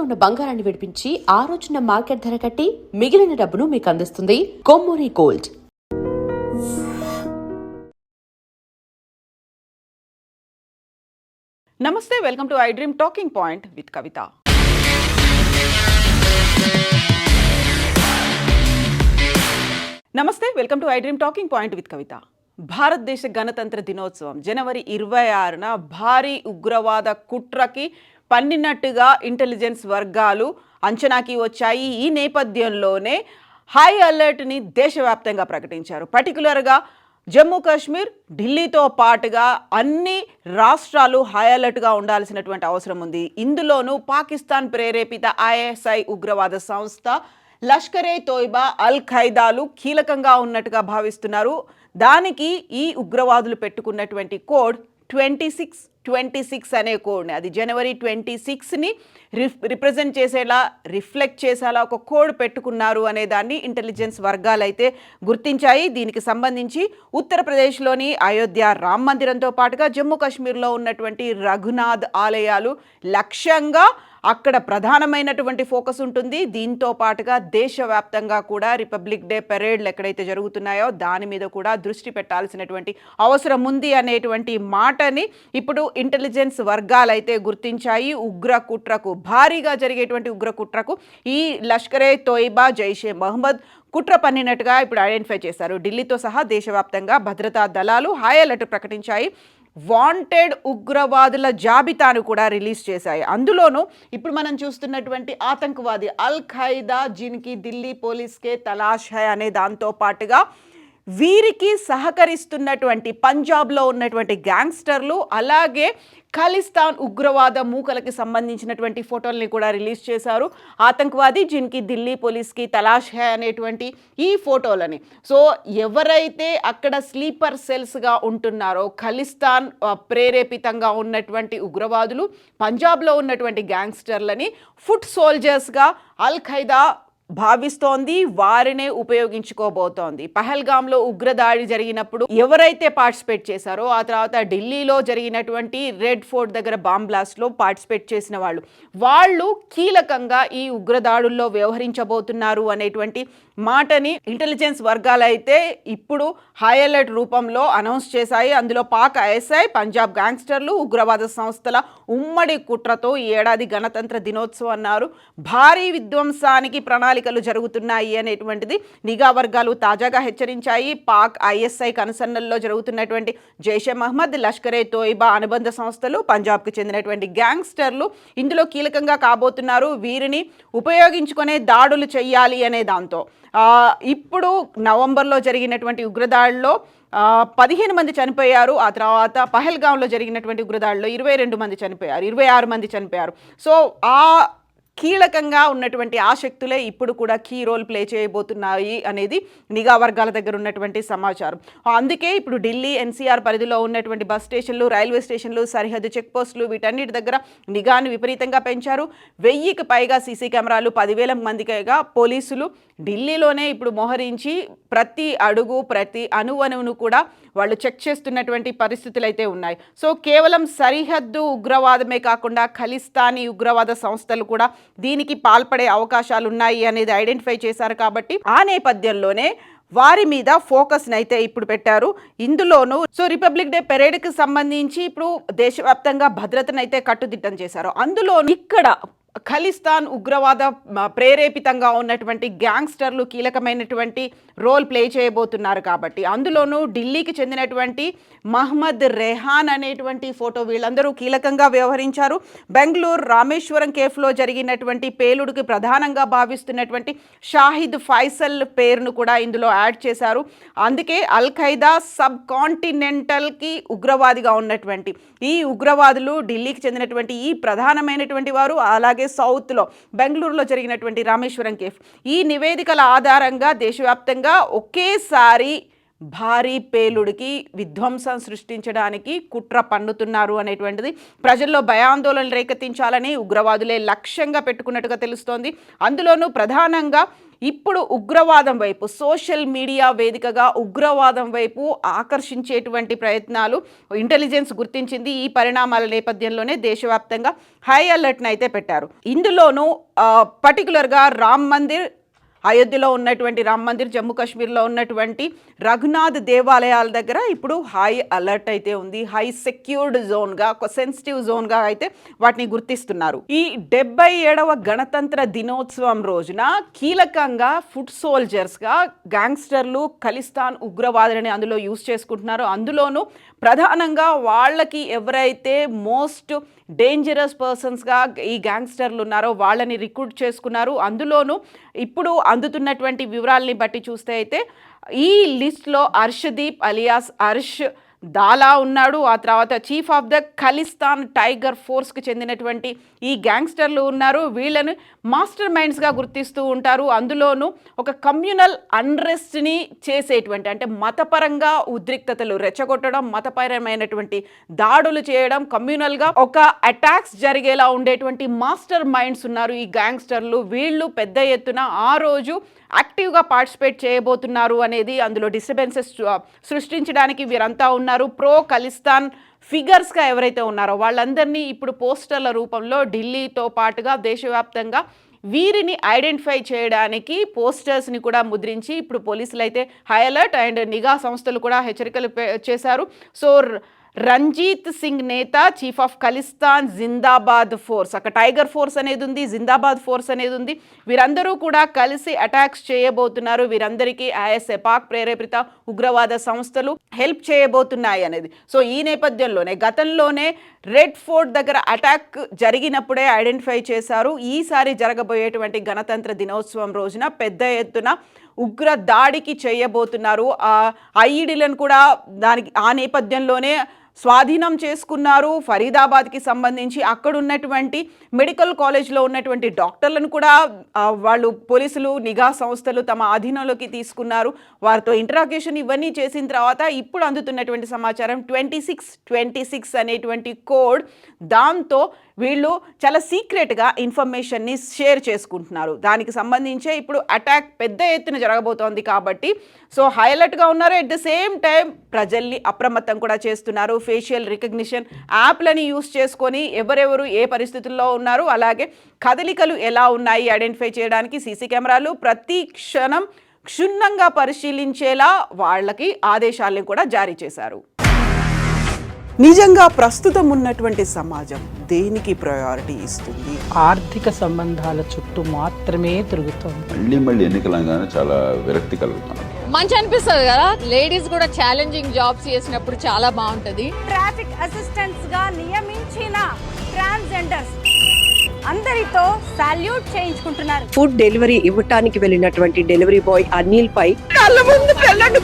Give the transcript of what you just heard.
ఉన్న బంగారాన్ని విడిపించి ఆ రోజున మార్కెట్ ధర కట్టి మిగిలిన డబ్బును మీకు అందిస్తుంది కొమ్మూరి గోల్డ్. నమస్తే, welcome to I dream talking point with Kavitha. నమస్తే, welcome to I dream talking point with Kavitha. భారతదేశ గణతంత్ర దినోత్సవం జనవరి 26న భారీ ఉగ్రవాద కుట్రకి పన్నినట్టుగా ఇంటెలిజెన్స్ వర్గాలు అంచనాకి వచ్చాయి. ఈ నేపథ్యంలోనే హై అలర్ట్ని దేశవ్యాప్తంగా ప్రకటించారు. పర్టికులర్గా జమ్మూ కాశ్మీర్, ఢిల్లీతో పాటుగా అన్ని రాష్ట్రాలు హై అలర్ట్గా ఉండాల్సినటువంటి అవసరం ఉంది. ఇందులోనూ పాకిస్తాన్ ప్రేరేపిత ఐఎస్ఐ ఉగ్రవాద సంస్థ లష్కరే తోయిబా, అల్ ఖైదాలు కీలకంగా ఉన్నట్టుగా భావిస్తున్నారు. దానికి ఈ ఉగ్రవాదులు పెట్టుకున్నటువంటి కోడ్ 2626 అనే కోడ్ని, అది జనవరి 26ని రిప్రజెంట్ చేసేలా, రిఫ్లెక్ట్ చేసేలా ఒక కోడ్ పెట్టుకున్నారు అనే దాన్ని ఇంటెలిజెన్స్ వర్గాలు అయితే గుర్తించాయి. దీనికి సంబంధించి ఉత్తరప్రదేశ్లోని అయోధ్య రామ్ మందిరంతో పాటుగా జమ్మూ కాశ్మీర్లో ఉన్నటువంటి రఘునాథ్ ఆలయాలు లక్ష్యంగా అక్కడ ప్రధానమైనటువంటి ఫోకస్ ఉంటుంది. దీంతో పాటుగా దేశవ్యాప్తంగా కూడా రిపబ్లిక్ డే పెరేడ్లు ఎక్కడైతే జరుగుతున్నాయో దాని మీద కూడా దృష్టి పెట్టాల్సినటువంటి అవసరం ఉంది అనేటువంటి మాటని ఇప్పుడు ఇంటెలిజెన్స్ వర్గాలు అయితే గుర్తించాయి. ఉగ్ర కుట్రకు, భారీగా జరిగేటువంటి ఉగ్ర కుట్రకు ఈ లష్కరే తోయిబా, జైషే మహమ్మద్ కుట్ర పన్నినట్టుగా ఇప్పుడు ఐడెంటిఫై చేశారు. ఢిల్లీతో సహా దేశవ్యాప్తంగా భద్రతా దళాలు హై అలర్ట్ ప్రకటించాయి. వాంటెడ్ ఉగ్రవాదుల జాబితాను కూడా రిలీజ్ చేశాయి. అందులోనూ ఇప్పుడు మనం చూస్తున్నటువంటి ఆతంకవాది అల్ ఖైదా, జిన్కి ఢిల్లీ పోలీస్కే తలాష్ హై అనే దాంతో పాటుగా వీరికి సహకరిస్తున్నటువంటి పంజాబ్లో ఉన్నటువంటి గ్యాంగ్స్టర్లు, అలాగే ఖలిస్తాన్ ఉగ్రవాద మూకలకి సంబంధించినటువంటి ఫోటోల్ని కూడా రిలీజ్ చేశారు. ఆతంకవాది జిన్కి ఢిల్లీ పోలీస్కి తలాష్ హై అనేటువంటి ఈ ఫోటోలని. సో ఎవరైతే అక్కడ స్లీపర్ సెల్స్గా ఉంటున్నారో, ఖలిస్తాన్ ప్రేరేపితంగా ఉన్నటువంటి ఉగ్రవాదులు, పంజాబ్లో ఉన్నటువంటి గ్యాంగ్స్టర్లని ఫుట్ సోల్జర్స్గా అల్ ఖైదా భావిస్తోంది, వారినే ఉపయోగించుకోబోతోంది. పహల్గామ్లో ఉగ్రదాడి జరిగినప్పుడు ఎవరైతే పార్టిసిపేట్ చేశారో, ఆ తర్వాత ఢిల్లీలో జరిగినటువంటి రెడ్ ఫోర్ట్ దగ్గర బాంబ్ బ్లాస్ట్లో పార్టిసిపేట్ చేసిన వాళ్ళు కీలకంగా ఈ ఉగ్రదాడుల్లో వ్యవహరించబోతున్నారు అనేటువంటి మాటని ఇంటెలిజెన్స్ వర్గాలు అయితే ఇప్పుడు హై అలర్ట్ రూపంలో అనౌన్స్ చేశాయి. అందులో పాక్ ఐఎస్ఐ, పంజాబ్ గ్యాంగ్స్టర్లు, ఉగ్రవాద సంస్థల ఉమ్మడి కుట్రతో ఈ ఏడాది గణతంత్ర దినోత్సవం అన్నారు. భారీ విధ్వంసానికి ప్రణాళికలు జరుగుతున్నాయి అనేటువంటిది నిఘా వర్గాలు తాజాగా హెచ్చరించాయి. పాక్ ఐఎస్ఐ కనుసన్నల్లో జరుగుతున్నటువంటి జైషే మహమ్మద్, లష్కరే తోయిబా అనుబంధ సంస్థలు, పంజాబ్కి చెందినటువంటి గ్యాంగ్స్టర్లు ఇందులో కీలకంగా కాబోతున్నారు. వీరిని ఉపయోగించుకునే దాడులు చెయ్యాలి అనే దాంతో ఇప్పుడు నవంబర్లో జరిగినటువంటి ఉగ్రదాడిలో 15 మంది చనిపోయారు. ఆ తర్వాత పహల్గాంలో జరిగినటువంటి ఉగ్రదాడిలో 22 మంది చనిపోయారు, 26 మంది చనిపోయారు. సో కీలకంగా ఉన్నటువంటి ఆసక్తులే ఇప్పుడు కూడా కీ రోల్ ప్లే చేయబోతున్నాయి అనేది నిఘా వర్గాల దగ్గర ఉన్నటువంటి సమాచారం. అందుకే ఇప్పుడు ఢిల్లీ ఎన్సీఆర్ పరిధిలో ఉన్నటువంటి బస్ స్టేషన్లు, రైల్వే స్టేషన్లు, సరిహద్దు చెక్ పోస్టులు వీటన్నిటి దగ్గర నిఘాను విపరీతంగా పెంచారు. 1000కి పైగా సీసీ కెమెరాలు, 10,000 మందికిగా పోలీసులు ఢిల్లీలోనే ఇప్పుడు మోహరించి ప్రతి అడుగు, ప్రతి అణువణువును కూడా వాళ్ళు చెక్ చేస్తున్నటువంటి పరిస్థితులు అయితే ఉన్నాయి. సో కేవలం సరిహద్దు ఉగ్రవాదమే కాకుండా ఖలిస్తానీ ఉగ్రవాద సంస్థలు కూడా దీనికి పాల్పడే అవకాశాలు ఉన్నాయి అనేది ఐడెంటిఫై చేశారు. కాబట్టి ఆ నేపథ్యంలోనే వారి మీద ఫోకస్ని అయితే ఇప్పుడు పెట్టారు. ఇందులోనూ రిపబ్లిక్ డే పెరేడ్కి సంబంధించి ఇప్పుడు దేశవ్యాప్తంగా భద్రతను అయితే కట్టుదిట్టం చేశారు. అందులో ఇక్కడ ఖలిస్తాన్ ఉగ్రవాద ప్రేరేపితంగా ఉన్నటువంటి గ్యాంగ్స్టర్లు కీలకమైనటువంటి రోల్ ప్లే చేయబోతున్నారు. కాబట్టి అందులోనూ ఢిల్లీకి చెందినటువంటి మహమ్మద్ రెహాన్ అనేటువంటి ఫోటో వీళ్ళందరూ కీలకంగా వ్యవహరించారు. బెంగళూరు రామేశ్వరం కేఫ్లో జరిగినటువంటి పేలుడుకి ప్రధానంగా భావిస్తున్నటువంటి షాహిద్ ఫైసల్ పేరును కూడా ఇందులో యాడ్ చేశారు. అందుకే అల్ ఖైదా సబ్ కాంటినెంటల్కి ఉగ్రవాదిగా ఉన్నటువంటి ఈ ఉగ్రవాదులు ఢిల్లీకి చెందినటువంటి ఈ ప్రధానమైనటువంటి వారు, అలాగే సౌత్లో బెంగళూరులో జరిగినటువంటి రామేశ్వరం కేఫ్. ఈ నివేదికల ఆధారంగా దేశవ్యాప్తంగా ఒకేసారి భారీ పేలుడికి విధ్వంసం సృష్టించడానికి కుట్ర పన్నుతున్నారు అనేటువంటిది ప్రజల్లో భయాందోళనలు రేకెత్తించాలని ఉగ్రవాదులే లక్ష్యంగా పెట్టుకున్నట్టుగా తెలుస్తోంది. అందులోనూ ప్రధానంగా ఇప్పుడు ఉగ్రవాదం వైపు, సోషల్ మీడియా వేదికగా ఉగ్రవాదం వైపు ఆకర్షించేటువంటి ప్రయత్నాలు ఇంటెలిజెన్స్ గుర్తించింది. ఈ పరిణామాల నేపథ్యంలోనే దేశవ్యాప్తంగా హై అలర్ట్ని అయితే పెట్టారు. ఇందులోనూ పర్టికులర్గా రామ్ మందిర్, అయోధ్యలో ఉన్నటువంటి రామ్ మందిర్, జమ్మూ కాశ్మీర్లో ఉన్నటువంటి రఘునాథ్ దేవాలయాల దగ్గర ఇప్పుడు హై అలర్ట్ అయితే ఉంది. హై సెక్యూర్డ్ జోన్గా, ఒక సెన్సిటివ్ జోన్గా అయితే వాటిని గుర్తిస్తున్నారు. ఈ 77వ గణతంత్ర దినోత్సవం రోజున కీలకంగా ఫుట్ సోల్జర్స్గా గ్యాంగ్స్టర్లు ఖలిస్తాన్ ఉగ్రవాదులని అందులో యూజ్ చేసుకుంటున్నారు. అందులోనూ ప్రధానంగా వాళ్ళకి ఎవరైతే మోస్ట్ డేంజరస్ పర్సన్స్గా ఈ గ్యాంగ్స్టర్లు ఉన్నారో వాళ్ళని రిక్రూట్ చేసుకున్నారు. అందులోనూ ఇప్పుడు అందుతున్నటువంటి వివరాలని బట్టి చూస్తే అయితే ఈ లిస్ట్లో అర్షదీప్ అలియాస్ అర్ష్ దాలా ఉన్నాడు. ఆ తర్వాత chief of the Khalistan tiger ఫోర్స్కి చెందినటువంటి ఈ గ్యాంగ్స్టర్లు ఉన్నారు. వీళ్ళని మాస్టర్ మైండ్స్గా గుర్తిస్తూ ఉంటారు. అందులోనూ ఒక కమ్యూనల్ అన్రెస్ట్ని చేసేటువంటి, అంటే మతపరంగా ఉద్రిక్తతలు రెచ్చగొట్టడం, మతపరమైనటువంటి దాడులు చేయడం, కమ్యూనల్గా ఒక అటాక్స్ జరిగేలా ఉండేటువంటి మాస్టర్ మైండ్స్ ఉన్నారు ఈ గ్యాంగ్స్టర్లు. వీళ్ళు పెద్ద ఎత్తున ఆ రోజు యాక్టివ్గా పార్టిసిపేట్ చేయబోతున్నారు అనేది అందులో డిస్టర్బెన్సెస్ సృష్టించడానికి వీరంతా ఉన్నారు. ప్రో ఖలిస్తాన్ ఫిగర్స్గా ఎవరైతే ఉన్నారో వాళ్ళందరినీ ఇప్పుడు పోస్టర్ల రూపంలో ఢిల్లీతో పాటుగా దేశవ్యాప్తంగా వీరిని ఐడెంటిఫై చేయడానికి పోస్టర్స్ని కూడా ముద్రించి ఇప్పుడు పోలీసులు అయితే హై అలర్ట్ అండ్ నిఘా సంస్థలు కూడా హెచ్చరికలు చేశారు. సో రంజీత్ సింగ్ నేత, chief of Khalistan Zindabad force, అక్కడ టైగర్ ఫోర్స్ అనేది ఉంది, జిందాబాద్ ఫోర్స్ అనేది ఉంది. వీరందరూ కూడా కలిసి అటాక్స్ చేయబోతున్నారు. వీరందరికీ ఐఎస్ఐ, పాక్ ప్రేరేపిత ఉగ్రవాద సంస్థలు హెల్ప్ చేయబోతున్నాయి అనేది. సో ఈ నేపథ్యంలోనే గతంలోనే రెడ్ ఫోర్ట్ దగ్గర అటాక్ జరిగినప్పుడే ఐడెంటిఫై చేశారు. ఈసారి జరగబోయేటువంటి గణతంత్ర దినోత్సవం రోజున పెద్ద ఎత్తున ఉగ్ర దాడికి చేయబోతున్నారు. ఐఈడీలను కూడా ఆ నేపథ్యంలోనే స్వాధీనం చేసుకున్నారు. ఫరీదాబాద్కి సంబంధించి అక్కడ ఉన్నటువంటి మెడికల్ కాలేజ్లో ఉన్నటువంటి డాక్టర్లను కూడా వాళ్ళు పోలీసులు, నిఘా సంస్థలు తమ అధీనంలోకి తీసుకున్నారు. వారితో ఇంటరాగేషన్ ఇవన్నీ చేసిన తర్వాత ఇప్పుడు అందుతున్నటువంటి సమాచారం 2626 అనేటువంటి కోడ్, దాంతో వీళ్ళు చాలా సీక్రెట్గా ఇన్ఫర్మేషన్ని షేర్ చేసుకుంటున్నారు. దానికి సంబంధించే ఇప్పుడు అటాక్ పెద్ద ఎత్తున జరగబోతోంది కాబట్టి సో హైలైట్గా ఉన్నారు. ఎట్ ద సేమ్ టైం ప్రజల్ని అప్రమత్తం కూడా చేస్తున్నారు. ఫేషియల్ రికగ్నిషన్ యాప్లని యూస్ చేసుకొని ఎవరెవరు ఏ పరిస్థితుల్లో ఉన్నారు, అలాగే కదలికలు ఎలా ఉన్నాయి ఐడెంటిఫై చేయడానికి సీసీ కెమెరాలు ప్రతి క్షణం క్షుణ్ణంగా పరిశీలించేలా వాళ్ళకి ఆదేశాలను కూడా జారీ చేశారు. నిజంగా ప్రస్తుతం ఉన్నటువంటి సమాజం దేనికి ప్రయారిటీ ఇస్తుంది? ఆర్థిక సంబంధాల చుట్టూ మాత్రమే తిరుగుతోంది. మళ్ళీ ఎన్నికలంగానే చాలా విరక్తి కలుగుతాను. మంచి అనిపిస్తుంది కదా, లేడీస్ కూడా ఛాలెంజింగ్ జాబ్స్ చేసినప్పుడు చాలా బాగుంటది. ట్రాఫిక్ అసిస్టెంట్స్ గా నియమించిన ట్రాన్స్జెండర్స్ అందరితో సాల్యూట్ చేయించుకుంటున్నారు. ఫుడ్ డెలివరీ ఇవ్వటానికి వెళ్ళినటువంటి డెలివరీ బాయ్ అనిల్ పై కళ్ళ ముందు పెళ్ళండి